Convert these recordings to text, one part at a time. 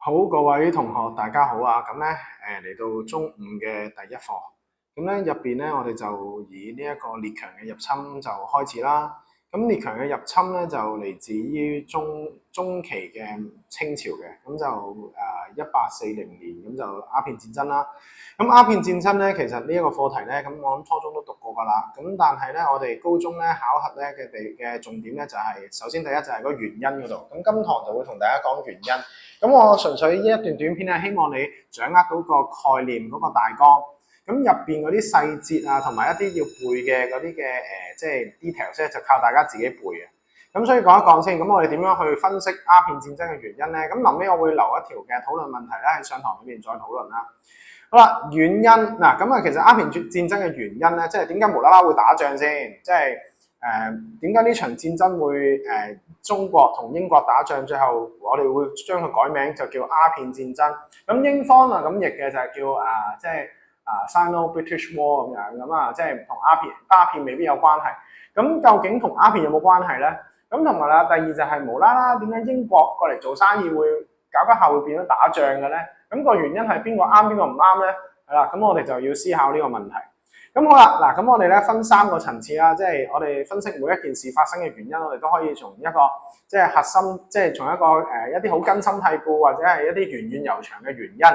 好，各位同學，大家好啊！咁咧，嚟到中午嘅第一課，咁咧入邊咧，我哋就以呢一個列強嘅入侵就開始啦。咁列強嘅入侵咧就嚟自於中期嘅清朝嘅，咁就1840年咁就鴉片戰爭啦。咁鴉片戰爭咧，其實呢一個課題咧，咁我諗初中都讀過㗎啦。咁但係咧，我哋高中咧考核咧嘅重點咧就係、首先第一就係個原因嗰度。咁今堂就會同大家講原因。咁我純粹呢一段短片咧，希望你掌握到個概念嗰個大綱。咁入邊嗰啲細節啊，同埋一啲要背嘅嗰啲嘅即係 details 咧，就靠大家自己背嘅。咁所以講一講先，咁我哋點樣去分析鴉片戰爭嘅原因咧？咁臨尾我會留一條嘅討論問題咧，喺上堂裏邊再討論啦。好啦，原因嗱，咁啊，其實鴉片戰爭嘅原因咧，即係點解無啦啦會打仗先？即係點解呢場戰爭會中國同英國打仗，最後我哋會將佢改名就叫鴉片戰爭。咁英方啊咁譯嘅就係叫即係Sino-British War 咁樣咁啊，即係同鴉片未必有關係。咁究竟同鴉片有冇關係咧？咁同埋啦，第二就係無啦啦點解英國過嚟做生意會搞一下會變咗打仗嘅咧？咁個原因係邊個啱邊個唔啱咧？係啦，咁我哋就要思考呢個問題。咁好啦，嗱，咁我哋咧分三個層次啦，即係我哋分析每一件事發生嘅原因，我哋都可以從一個即係核心，即係從一個一啲好根深蒂固或者係一啲源遠流長嘅原因。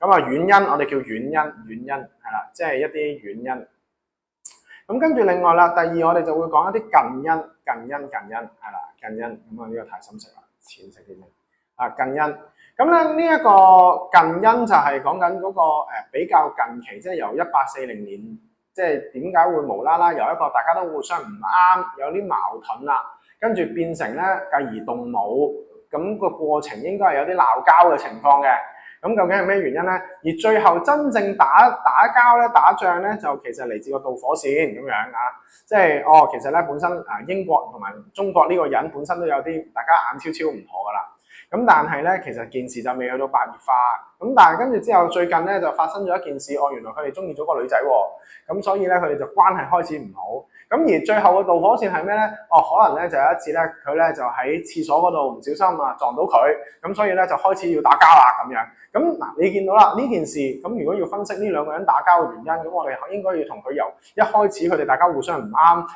咁啊，原因我哋叫原因係啦，即係一啲原因。咁跟住另外啦，第二我哋就會講一啲近因係啦，近因。咁啊呢個太深色啦，淺色啲先。近因。咁咧呢一個近因就係講緊嗰個比較近期，即係由1840年，即係點解會無啦啦由一個大家都互相唔啱，有啲矛盾啦，跟住變成咧繼而動武，咁個過程應該係有啲鬧交嘅情況嘅。咁究竟係咩原因咧？而最後真正打交咧、打仗咧，就其實嚟自個導火線咁樣啊，即係其實咧本身英國同埋中國呢個人本身都有啲大家眼超超唔妥噶啦。咁但係咧，其實件事就未去到白熱化。咁但係跟住之後，最近咧就發生咗一件事，原來佢哋中意咗個女仔喎。咁所以咧，佢哋就關係開始唔好。咁而最後嘅導火線係咩咧？可能咧就有一次咧，佢咧就喺廁所嗰度唔小心撞到佢，咁所以咧就開始要打交啦咁樣。咁嗱，你見到啦呢件事，咁如果要分析呢兩個人打交嘅原因，咁我哋應該要同佢由一開始佢哋大家互相唔啱，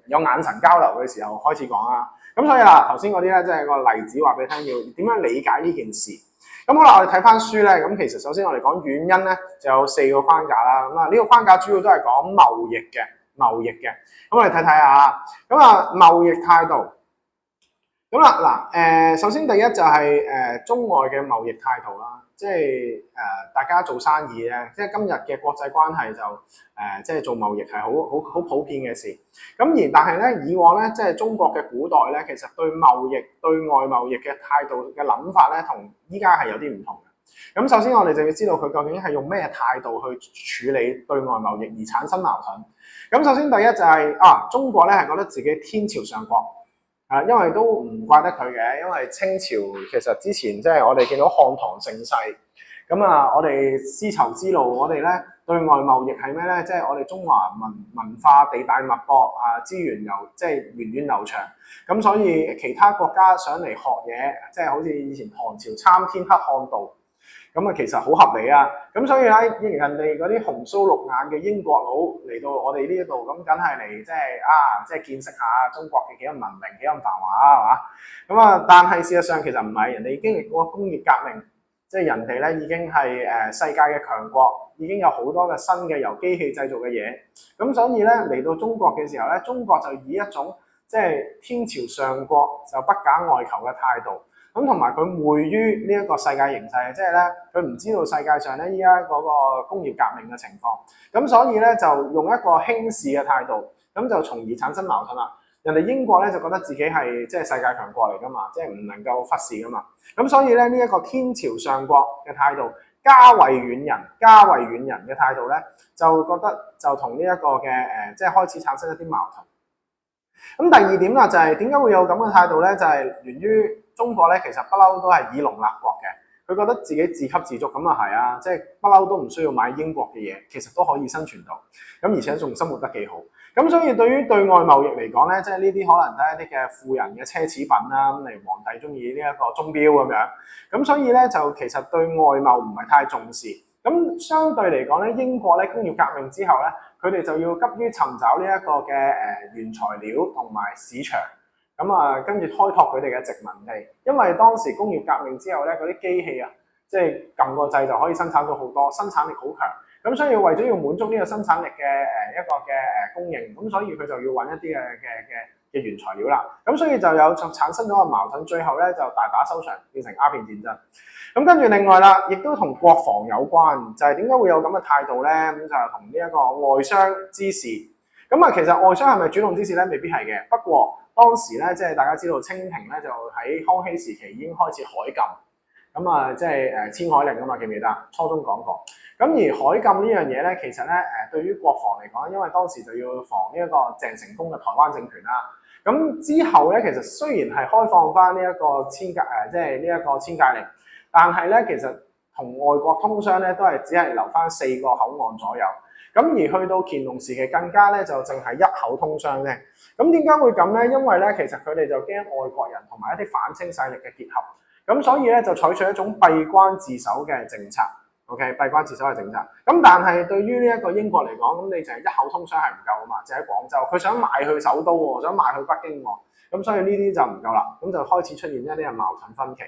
有眼神交流嘅時候開始講啦。咁所以啦，頭先嗰啲咧，即係個例子話俾你聽，要點樣理解呢件事。咁好啦，我哋睇翻書咧，咁其實首先我哋講原因咧，就有4個框架啦。咁呢個框架主要都係講貿易嘅。咁我哋睇睇下，咁貿易態度。咁啦，首先第一就係中外嘅貿易態度啦，即係大家做生意咧，即係今日嘅國際關係就即係做貿易係好普遍嘅事。咁但係咧，以往咧即係中國嘅古代咧，其實對外貿易嘅態度嘅諗法咧，同依家係有啲唔同嘅。咁首先我哋就要知道佢究竟係用咩態度去處理對外貿易而產生矛盾。咁首先第一就係中國咧係覺得自己天朝上國。因為都唔怪得佢嘅，因為清朝其實之前即係我哋見到漢唐盛世，咁我哋絲綢之路，我哋咧對外貿易係咩咧？即係我哋中華文化地大物博資源即係源遠流長，咁所以其他國家想嚟學嘢，即係好似以前唐朝參天黑漢道。咁其實好合理啊！咁所以咧，人哋嗰啲紅鬚綠眼嘅英國佬嚟到我哋呢一度，咁梗係嚟即係見識下中國嘅幾咁文明、幾咁繁華係嘛？但係事實上其實唔係，人哋經歷過工業革命，即係人哋咧已經係世界嘅強國，已經有好多嘅新嘅由機器製造嘅嘢。咁所以咧嚟到中國嘅時候咧，中國就以一種即係天朝上國就不假外求嘅態度。咁同埋佢昧於呢一個世界形勢，即係咧佢唔知道世界上咧依家嗰個工業革命嘅情況，咁所以咧就用一個輕視嘅態度，咁就從而產生矛盾啦。人哋英國咧就覺得自己係即係世界強國嚟噶嘛，即係唔能夠忽視噶嘛。咁所以咧呢一個天朝上國嘅態度，家為遠人嘅態度咧，就覺得就同呢一個嘅即係開始產生一啲矛盾。咁第二點啦，就係點解會有咁嘅態度咧？就係源於中國咧，其實不嬲都係以農立國嘅，佢覺得自己自給自足，咁係啊，即係不嬲都唔需要買英國嘅嘢，其實都可以生存到，咁而且仲生活得幾好。咁所以對於對外貿易嚟講咧，即係呢啲可能都係一啲嘅富人嘅奢侈品啦，咁例如皇帝中意呢一個鐘錶咁樣，咁所以咧就其實對外貿唔係太重視。咁相對嚟講咧，英國咧工業革命之後咧，佢哋就要急於尋找呢一個嘅原材料同埋市場，咁跟住開拓佢哋嘅殖民地，因為當時工業革命之後咧，嗰啲機器啊，即係撳個掣就可以生產到好多，生產力好強。咁所以為咗要滿足呢個生產力嘅一個嘅供應，咁所以佢就要揾一啲嘅原材料啦。咁所以就產生咗個矛盾，最後咧就大打收場，變成鴉片戰爭。咁跟住另外啦，亦都同國防有關，就係點解會有咁嘅態度咧？咁就係同呢一個外商之士。咁其實外商係咪主動之士咧？未必係嘅。不過當時咧，即係大家知道清廷咧就喺康熙時期已經開始海禁。咁即係遷海令啊嘛，記唔記得？初中講過。咁而海禁呢樣嘢咧，其實咧對於國防嚟講，因為當時就要防呢一個鄭成功嘅台灣政權啦。咁之後咧，其實雖然係開放翻呢一個即係呢一個遷界令，但係咧其實同外國通商咧都係只係留翻4個口岸左右。咁而去到乾隆時期更加咧就淨係一口通商啫。咁點解會咁咧？因為咧其實佢哋就驚外國人同埋一啲反清勢力嘅結合。咁所以咧就採取一種閉關自守嘅政策 ，OK， 閉關自守嘅政策。咁但係對於呢一個英國嚟講，咁你就係一口通商係唔夠啊嘛，就喺廣州，佢想賣去首都喎，想賣去北京喎，咁所以呢啲就唔夠啦，咁就開始出現一啲嘅矛盾分歧。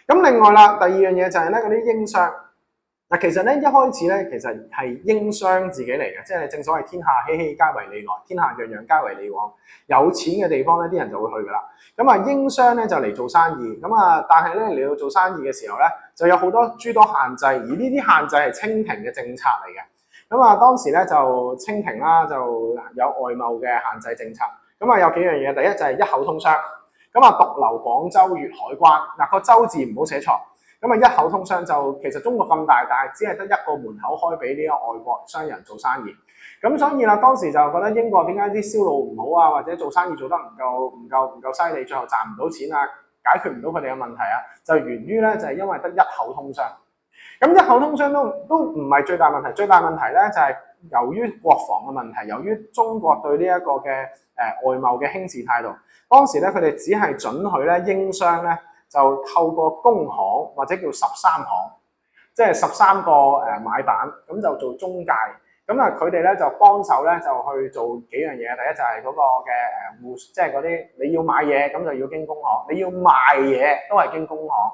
咁另外啦，第二樣嘢就係咧嗰啲英商。嗱，其實咧一開始咧，其實係英商自己嚟嘅，即係正所謂天下熙熙，皆為利來；天下樣樣，皆為利往。有錢嘅地方咧，啲人就會去噶啦。咁英商咧就嚟做生意，但係咧嚟到做生意嘅時候咧，就有好多諸多限制，而呢啲限制係清廷嘅政策嚟嘅。當時咧就清廷啦，就有外貿嘅限制政策。有幾樣嘢，第一就係一口通商，獨留廣州粵海關。嗱，個州字唔好寫錯。一口通商就其實中國咁大，但係只係得一個門口開俾呢個外國商人做生意。咁所以啦，當時就覺得英國點解啲銷路唔好啊，或者做生意做得唔夠犀利，最後賺唔到錢啊，解決唔到佢哋嘅問題啊，就源於咧就係因為得一口通商。咁一口通商都唔係最大問題，最大問題咧就係由於國防嘅問題，由於中國對呢一個嘅外貿嘅輕視態度，當時咧佢哋只係准許咧英商咧。就透過公行或者叫13行，即係13個買辦，咁就做中介。佢哋咧就幫手咧就去做幾樣嘢。第一就係嗰個嘅即係嗰啲你要買嘢咁就要經公行，你要賣嘢都係經公行。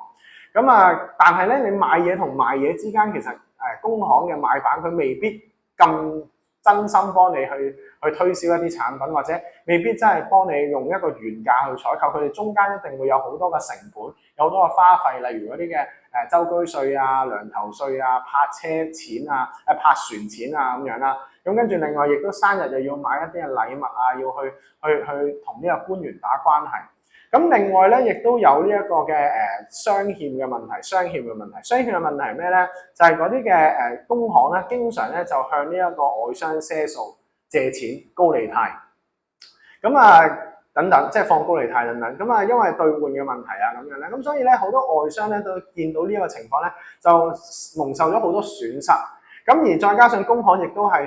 但係咧你買嘢同賣嘢之間，其實公行嘅買辦佢未必咁真心幫你去推銷一啲產品，或者未必真係幫你用一個原價去採購，佢哋中間一定會有好多嘅成本，有好多嘅花費，例如嗰啲嘅舟居稅啊、糧頭稅啊、泊車錢啊、泊船錢啊咁樣啦。咁跟住另外亦都生日又要買一啲嘅禮物啊，要去同呢個官員打關係。咁另外咧，亦都有呢一個嘅商欠嘅問題。商欠嘅問題係咩咧？就係嗰啲嘅公行咧，經常咧就向呢一個外商賒數、借錢、高利貸，等等，即係放高利貸等等。因為兌換嘅問題啊咁樣咧，咁所以咧好多外商咧都見到呢個情況咧，就蒙受咗好多損失。而再加上公行亦都係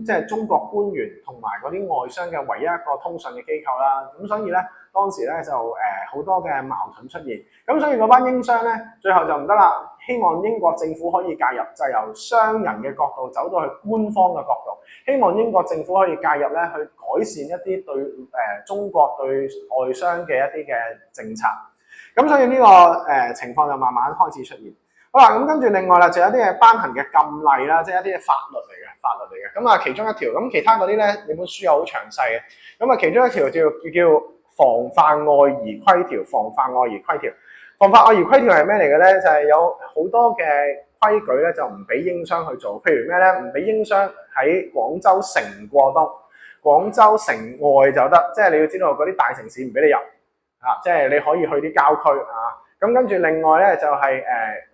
即係中國官員同埋嗰啲外商嘅唯一一個通訊嘅機構啦。咁所以咧，當時咧就好多嘅矛盾出現。咁所以嗰班英商咧，最後就唔得啦。希望英國政府可以介入，就由商人嘅角度走到去官方嘅角度，希望英國政府可以介入咧，去改善一啲對中國對外商嘅一啲嘅政策。咁所以呢個情況就慢慢開始出現。好啦，咁跟住另外啦，就有啲嘅頒行嘅禁例啦，即係一啲嘅法律嚟嘅。其中一條，咁其他嗰啲咧，你本書有好詳細嘅。其中一條叫防範外夷規條。防範外夷規條係咩嚟嘅咧？就係有好多嘅規矩咧，就唔俾英商去做。譬如咩咧？唔俾英商喺廣州城過冬，廣州城外就得。即係你要知道嗰啲大城市唔俾你入即係你可以去啲郊區咁跟住另外咧就係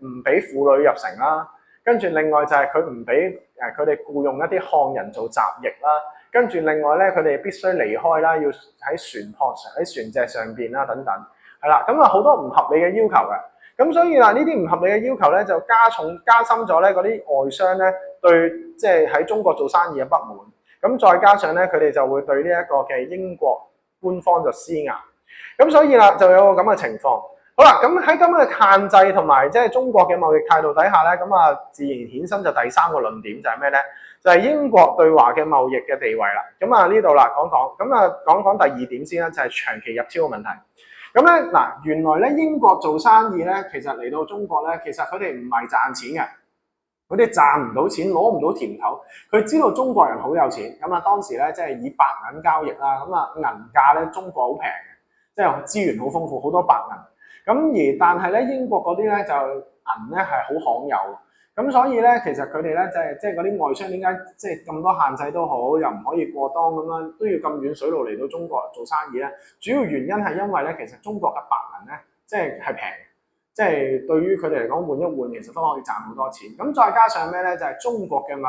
唔俾婦女入城啦，跟住另外就係佢唔俾佢哋僱用一啲漢人做雜役啦，跟住另外咧佢哋必須離開啦，要喺船隻上邊啦等等，係啦，好多唔合理嘅要求嘅。咁所以呢啲唔合理嘅要求咧就加深咗咧嗰啲外商咧對即係喺中國做生意嘅不滿。咁再加上咧佢哋就會對呢一個嘅英國官方就施壓，咁所以啦就有個咁嘅情況。好啦，咁喺咁嘅限制同埋即係中國嘅貿易態度底下咧，咁啊自然衍生就第三個論點就係咩咧？就係英國對華嘅貿易嘅地位啦。咁啊呢度啦講講，咁啊講講第二點先啦，就係長期入超嘅問題。咁咧嗱，原來咧英國做生意咧，其實嚟到中國咧，其實佢哋唔係賺錢嘅，佢哋賺唔到錢，攞唔到甜頭。佢知道中國人好有錢，咁啊當時咧即係以白銀交易啦，咁啊銀價咧中國好平嘅，即係資源好豐富，好多白銀。咁但係咧英國嗰啲咧就銀咧係好罕有，咁所以咧其實佢哋咧即係嗰啲外商點解即係咁多限制都好，又唔可以過當咁樣，都要咁遠水路嚟到中國做生意咧？主要原因係因為咧其實中國嘅白銀咧即係平，即係對於佢哋嚟講換一換其實都可以賺好多錢。咁再加上咩咧？就係中國嘅物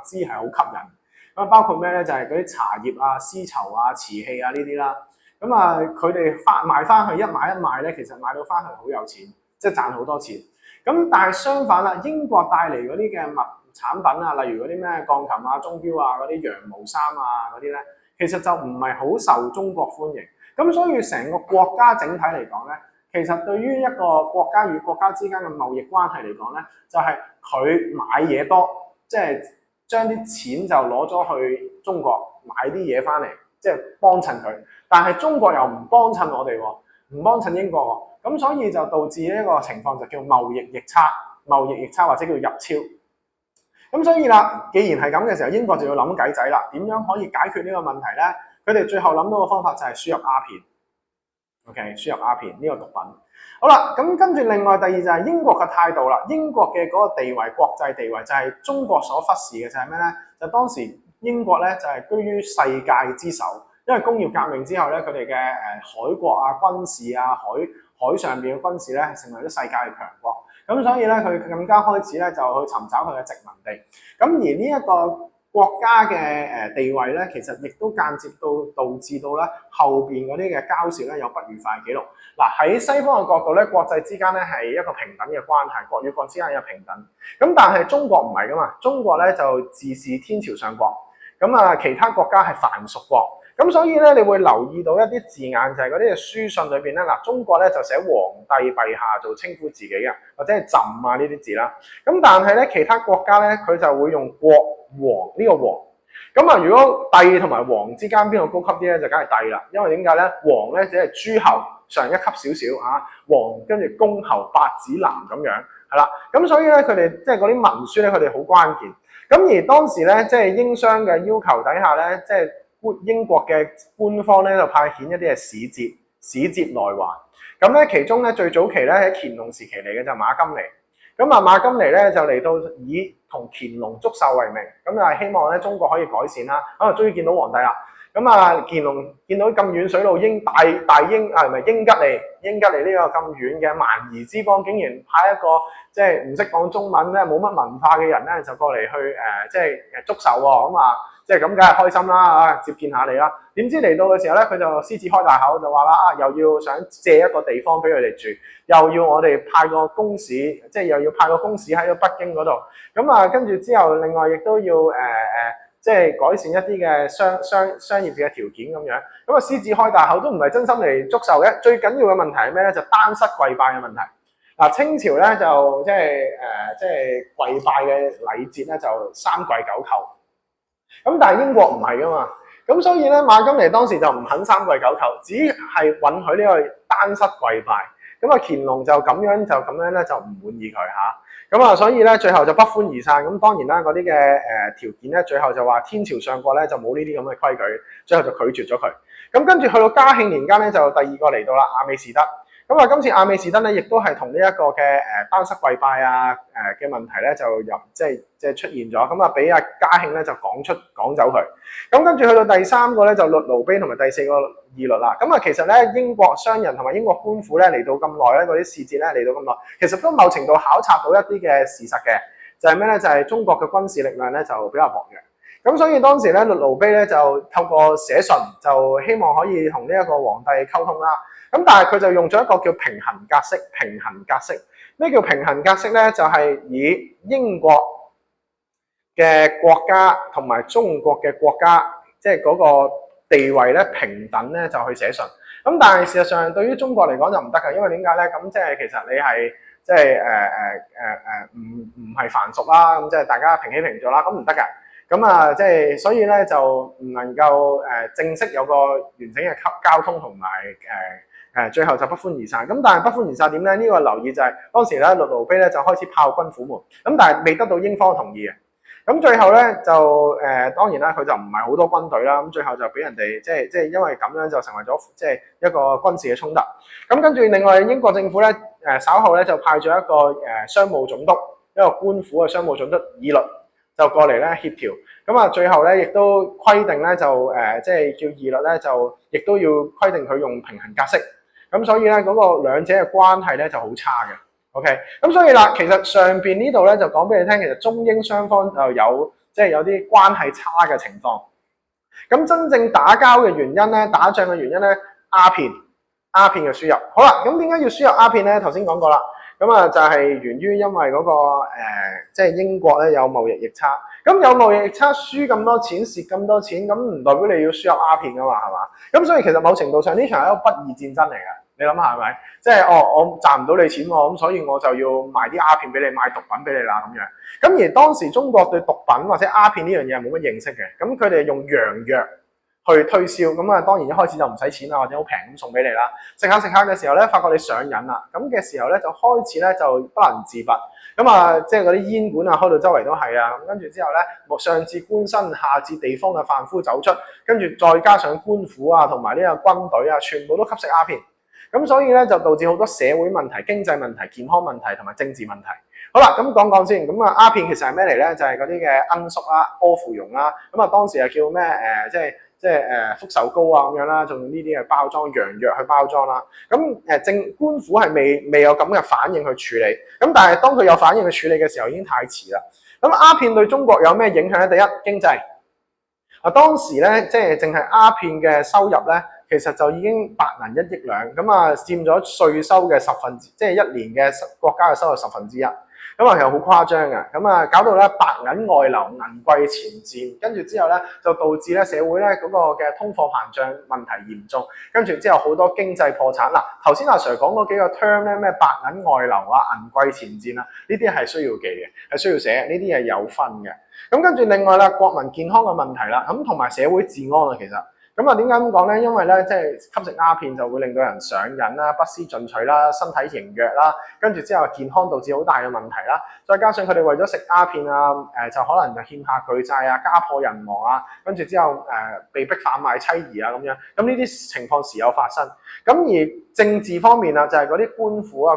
資係好吸引，咁包括咩咧？就係嗰啲茶葉啊、絲綢啊、瓷器啊呢啲啦。咁啊，佢哋賣翻去一買一賣咧，其實買到翻去好有錢，即係賺好多錢。咁但係相反啦，英國帶嚟嗰啲嘅物產品啊，例如嗰啲咩鋼琴啊、鐘錶啊、嗰啲羊毛衫啊嗰啲咧，其實就唔係好受中國歡迎。咁所以成個國家整體嚟講咧，其實對於一個國家與國家之間嘅貿易關係嚟講咧，就係佢買嘢多，即係將啲錢就攞咗去中國買啲嘢翻嚟。即係幫襯佢，但係中國又唔幫襯我哋喎，唔幫襯英國喎，咁所以就導致呢一個情況就叫貿易逆差或者叫入超。咁所以啦，既然係咁嘅時候，英國就要諗計仔啦，點樣可以解決呢個問題咧？佢哋最後諗到嘅方法就係輸入鴉片。OK， 輸入鴉片呢個毒品。好啦，咁跟住另外第二就係英國嘅態度啦。英國嘅嗰個地位，國際地位就係中國所忽視嘅，就係咩咧？就當時英國咧就係居於世界之首，因為工業革命之後咧，佢哋嘅海國啊、軍事啊、海上邊嘅軍事咧，成為咗世界嘅強國。咁所以咧，佢更加開始咧就去尋找佢嘅殖民地。咁而呢一個國家嘅地位咧，其實亦都間接導致到咧後邊嗰啲嘅交涉咧有不愉快嘅記錄。嗱，喺西方嘅角度咧，國際之間咧係一個平等嘅關係，國與國之間有平等。咁但係中國唔係噶嘛，中國咧就自視天朝上國，咁啊其他國家係藩屬國。咁所以咧，你會留意到一啲字眼，就係嗰啲嘅書信裏邊咧，嗱，中國咧就寫皇帝陛下做稱呼自己嘅，或者係朕啊呢啲字啦。咁但係咧，其他國家咧，佢就會用國王呢個王。咁啊，如果帝同埋王之間邊個高級啲咧，就梗係帝啦。因為點解咧？王咧只係諸侯上一級少少啊，王跟住公侯伯子男咁樣係啦。咁所以咧，佢哋即係嗰啲文書咧，佢哋好關鍵。咁而當時咧，即係英商嘅要求底下咧，即係英國嘅官方咧就派遣一啲嘅使節來華。咁咧其中咧最早期咧喺乾隆時期嚟嘅就馬金尼。咁啊馬金尼咧就嚟到以同乾隆祝壽為名，咁啊希望咧中國可以改善啦。咁啊終於見到皇帝啦。咁啊乾隆見到咁遠水路大英啊，唔係英吉利呢個咁遠嘅蠻夷之邦，竟然派一個即係唔識講中文咧、冇乜文化嘅人咧就過嚟去即係祝壽喎。咁啊即係咁梗係開心啦啊，接見下你啦。點知嚟到嘅時候咧，佢就獅子開大口就話啦啊，又要想借一個地方俾佢哋住，又要我哋派個公使，即係又要派個公使喺咗北京嗰度。咁啊跟住之後，另外亦都要即係改善一啲嘅商業嘅條件咁樣。咁啊獅子開大口都唔係真心嚟祝壽嘅。最緊要嘅問題係咩咧？就單膝跪拜嘅問題。嗱，清朝咧就即係跪拜嘅禮節咧就3跪9叩。咁但係英國唔係噶嘛，咁所以咧馬金尼當時就唔肯3跪9叩，只係允許呢個單膝跪拜。咁啊乾隆就咁樣咧就唔滿意佢嚇，咁啊所以咧最後就不歡而散。咁當然啦，嗰啲嘅條件咧最後就話天朝上國咧就冇呢啲咁嘅規矩，最後就拒絕咗佢。咁跟住去到嘉慶年間咧就第二個嚟到啦，阿美士德。咁啊今次阿美士德咧亦都係同呢一個嘅單膝跪拜啊嘅問題咧就即係出現咗，咁啊俾阿嘉慶咧就趕走佢。咁跟住去到第3個咧就律奴碑同埋第4個義律啦。咁啊其實咧英國商人同埋英國官府咧嚟到咁耐咧，嗰啲使節咧嚟到咁耐，其實都某程度考察到一啲嘅事實嘅，就係咩咧？就係中國嘅軍事力量咧就比較薄弱。咁所以當時咧律奴碑咧就透過寫信就希望可以同呢一個皇帝溝通啦。咁但係佢就用咗一個叫平衡格式。咩叫平衡格式咧？就係以英國嘅國家同埋中國嘅國家，即係嗰個地位咧平等咧，就去寫信。咁但係事實上對於中國嚟講就唔得㗎，因為點解咧？咁即係其實你係即係唔係藩屬啦，咁即係大家平起平坐啦，咁唔得㗎。咁啊，即係所以咧就唔能夠正式有個完整嘅交通同埋最後就不歡而散。咁但係不歡而散點咧？呢個留意就係當時咧陸勞碑咧就開始炮轟虎門，咁但係未得到英方同意嘅。咁最後咧就當然啦，佢就唔係好多軍隊啦。咁最後就俾人哋即係因為咁樣就成為咗即係一個軍事嘅衝突。咁跟住另外英國政府咧稍後咧就派咗一個商務總督，一個官府嘅商務總督義律就過嚟咧協調。咁啊最後咧亦都規定咧就即係叫義律咧就亦都要規定佢用平衡格式。咁所以咧嗰個兩者嘅關係咧就好差嘅。OK， 咁所以啦，其實上邊呢度咧就講俾你聽，其實中英雙方就有有啲關係差嘅情況。咁真正打交嘅原因咧，打仗嘅原因咧，鴉片嘅輸入。好啦，咁點解要輸入鴉片咧？頭先講過啦，咁啊就係源於因為嗰個即係英國咧有貿易逆差。咁有貿易逆差，輸咁多錢，蝕咁多錢，咁唔代表你要輸入鴉片噶嘛，係嘛？咁所以其實某程度上呢場係一個不義戰爭嚟嘅。你諗下係咪？即係我賺唔到你錢喎，咁所以我就要賣啲鴉片俾你，賣毒品俾你啦咁樣。咁而當時中國對毒品或者鴉片呢樣嘢係冇乜認識嘅，咁佢哋用洋藥去推銷，咁啊當然一開始就唔使錢啦，或者好平咁送俾你啦。食下嘅時候咧，發覺你上癮啦，咁嘅時候咧就開始咧就不能自拔。咁啊，即係嗰啲煙管啊，開到周圍都係啊。咁跟住之後咧，上至官紳，下至地方嘅販夫走出，跟住再加上官府啊，同埋呢個軍隊啊，全部都吸食鴉片。咁所以咧就導致好多社會問題、經濟問題、健康問題同埋政治問題。好啦，咁講先。咁啊，鴉片其實係咩嚟咧？就係嗰啲嘅罌粟啦、阿芙蓉啦。咁啊，當時係叫咩？即係福壽膏啊咁樣啦，仲用呢啲嘅包裝洋藥去包裝啦。咁官府係未有咁嘅反應去處理。咁但係當佢有反應去處理嘅時候，已經太遲啦。咁鴉片對中國有咩影響咧？第一，經濟。當時咧即係淨係鴉片嘅收入咧，其實就已經白銀1億兩，咁啊佔咗稅收嘅10%，即係一年嘅國家嘅收入1/10。咁啊其實好誇張嘅，咁啊搞到咧白銀外流、銀貴錢賤，跟住之後咧就導致咧社會咧嗰個嘅通貨膨脹問題嚴重，跟住之後好多經濟破產。嗱，頭先阿 Sir 講嗰幾個 term 咧，咩白銀外流啊、銀貴錢賤啊，呢啲係需要記嘅，係需要寫，呢啲係有分嘅。咁跟住另外啦，國民健康嘅問題啦，咁同埋社會治安啊，其實。咁啊，點解咁講咧？因為咧，即係吸食鴉片就會令到人上癮啦、不思進取啦、身體羸弱啦，跟住之後健康導致好大嘅問題啦。再加上佢哋為咗食鴉片啊，就可能就欠下巨債啊、家破人亡啊，跟住之後被逼販賣妻兒啊咁樣。咁呢啲情況時有發生。咁而政治方面啊，就係嗰啲官府啊、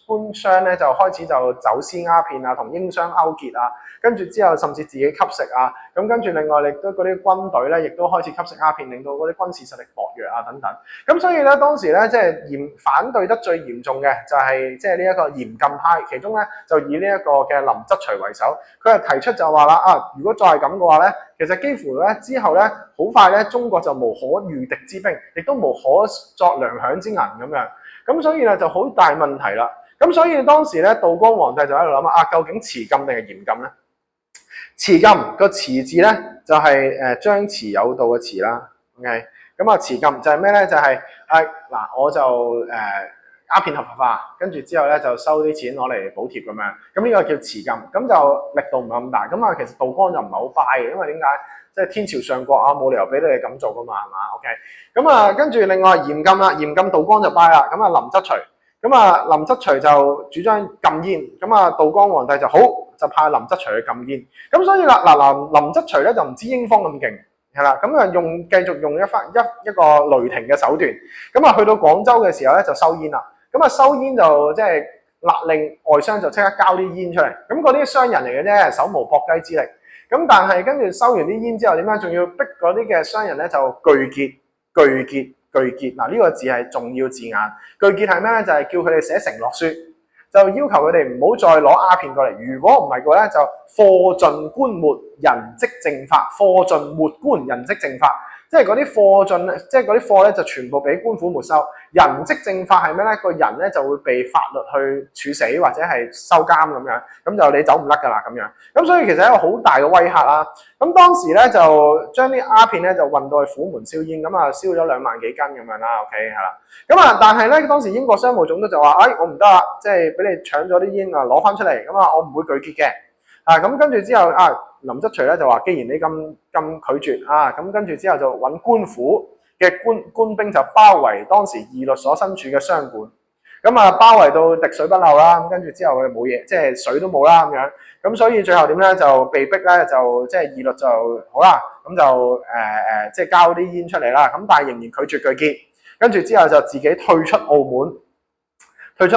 官商咧，就開始就走私鴉片啊，同英商勾結啊，跟住之後甚至自己吸食啊。咁跟住另外亦都嗰啲軍隊咧，亦都開始吸食鴉片，令到嗰啲軍事實力薄弱啊等等。咁所以咧，當時咧即係反對得最嚴重嘅就係即係呢一個嚴禁派，其中咧就以呢一個嘅林則徐為首，佢係提出就話啦如果再係咁嘅話咧，其實幾乎咧之後咧好快咧中國就無可御敵之兵，亦都無可作良餉之銀咁樣。咁所以咧就好大問題啦。咁所以當時咧道光皇帝就喺度諗究竟慈禁定係嚴禁咧？慈禁個慈字咧就係張弛有道嘅慈啦。OK， 咁慈禁就係咩咧？就係我就鴉片合法化，跟住之後咧就收啲錢攞嚟補貼咁樣。咁呢個叫慈禁，咁就力度唔係咁大。咁其實道光就唔係好 buy 嘅，因為點解？即係天朝上國啊，冇理由俾你哋咁做噶嘛，係嘛 ？OK， 咁跟住另外嚴禁啦，嚴禁道光就 buy 啦。咁林則徐，林則徐就主張禁煙，道光皇帝就好。就派林則徐去禁煙，咁所以林則徐咧就唔知英方咁勁，係啦，咁啊繼續用一個雷霆嘅手段，去到廣州嘅時候咧就收煙啦，收煙就即係勒令外商就即刻交啲煙出嚟，咁嗰啲商人嚟嘅啫，手無縛雞之力，咁但係跟住收完啲煙之後點解仲要逼嗰啲嘅商人咧就具結，嗱呢個字係重要字眼，具結係咩咧？就係叫佢哋寫承諾書。就要求佢哋唔好再攞鴉片過嚟，如果唔係嘅話咧，就課盡官沒人即正法，課盡沒官人即正法，即係嗰啲貨進，即係嗰啲貨咧就全部俾官府沒收。人即正法係咩咧？個人咧就會被法律去處死或者係收監咁樣，咁就你走唔甩㗎啦咁樣。咁所以其實係一個好大嘅威嚇啦。咁當時咧就將啲鴉片咧就運到去虎門燒煙，咁啊燒咗2萬幾斤咁樣啦。OK 係啦。咁啊，但係咧當時英國商務總督就話：我唔得啦，即係俾你搶咗啲煙啊，攞翻出嚟，咁啊我唔會拒絕嘅。咁跟住之後林則徐咧就話：既然你咁拒絕咁跟住之後就揾官府嘅官兵就包圍當時義律所身處嘅商館，咁啊包圍到滴水不漏啦。咁跟住之後佢哋冇嘢，即係水都冇啦咁樣。咁所以最後點咧就被逼咧就即係義律就好啦，咁就即係交啲煙出嚟啦。咁但係仍然拒絕拒結，跟住之後就自己退出澳門。咁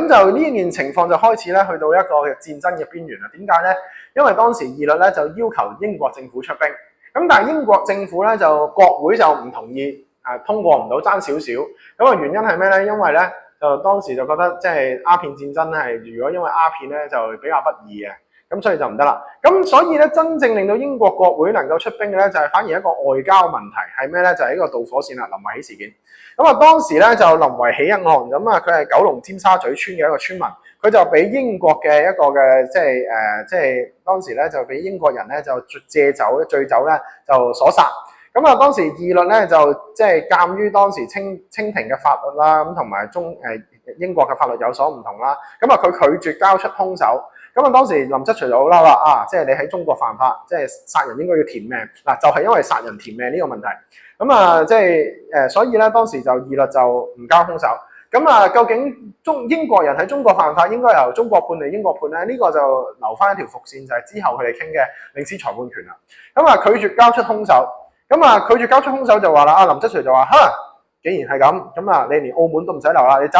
就呢件情況就開始咧去到一個戰爭嘅邊緣啦。點解咧？因為當時義律咧就要求英國政府出兵，咁但係英國政府咧就國會就唔同意，通過唔到，爭少少。咁原因係咩咧？因為咧就當時就覺得即係鴉片戰爭係如果因為鴉片咧就比較不義嘅，咁所以就唔得啦。咁所以咧真正令到英國國會能夠出兵嘅咧就係反而一個外交問題係咩咧？就係呢個導火線啦，林維喜事件。咁當時咧就林維喜一案，咁佢係九龍尖沙咀村嘅一個村民，佢就俾英國嘅一個嘅即係當時咧就俾英國人咧就醉酒咧就所殺。咁當時義律咧就即係鑑於當時清廷嘅法律啦，咁同埋英國嘅法律有所唔同啦，咁佢拒絕交出兇手。咁當時林則徐就好嬲啦，即係你喺中國犯法，即係殺人應該要填命嗱，就係因為殺人填命呢個問題。咁即係所以咧當時就義律就唔交兇手。咁究竟英國人喺中國犯法應該由中國判定英國判咧？呢個就留翻一條伏線，就係之後佢哋傾嘅領事裁判權啦。拒絕交出兇手。拒絕交出兇手就話啦，林則徐就話：既然係咁，你連澳門都唔使留啦，你走。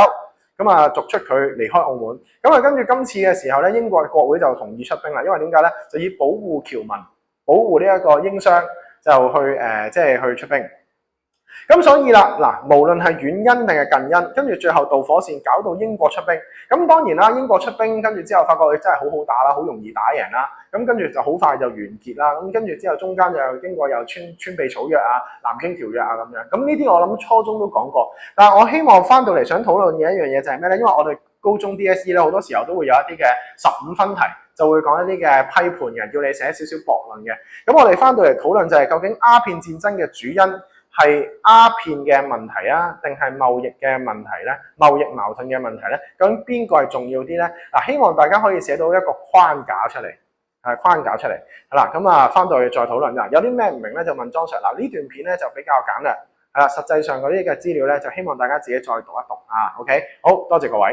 逐出佢離開澳門。跟住今次嘅時候咧，英國國會就同意出兵啦，因為點解咧？就以保護僑民、保護呢一個英商，就去出兵。咁所以啦，無論係遠因定係近因，跟住最後導火線搞到英國出兵。咁當然啦，英國出兵跟住之後發覺佢真係好好打啦，好容易打贏啦。咁跟住就好快就完結啦。咁跟住之後中間就英國又穿避草約南京條約咁樣。咁呢啲我諗初中都講過。但係我希望翻到嚟想討論嘅一樣嘢就係咩咧？因為我哋高中 DSE 咧好多時候都會有一啲嘅15分題，就會講一啲嘅批判嘅，要你寫少少駁論嘅。咁我哋翻到嚟討論就係究竟鴉片戰爭嘅主因係鴉片嘅問題定係貿易嘅問題咧？貿易矛盾嘅問題咧？究竟邊個係重要啲咧？希望大家可以寫到一個框架出嚟，係啦。咁翻到去再討論啦。有啲咩唔明咧就問莊 Sir。呢段片咧就比較簡略，係啦。實際上嗰啲嘅資料咧就希望大家自己再讀一讀OK，好多謝各位。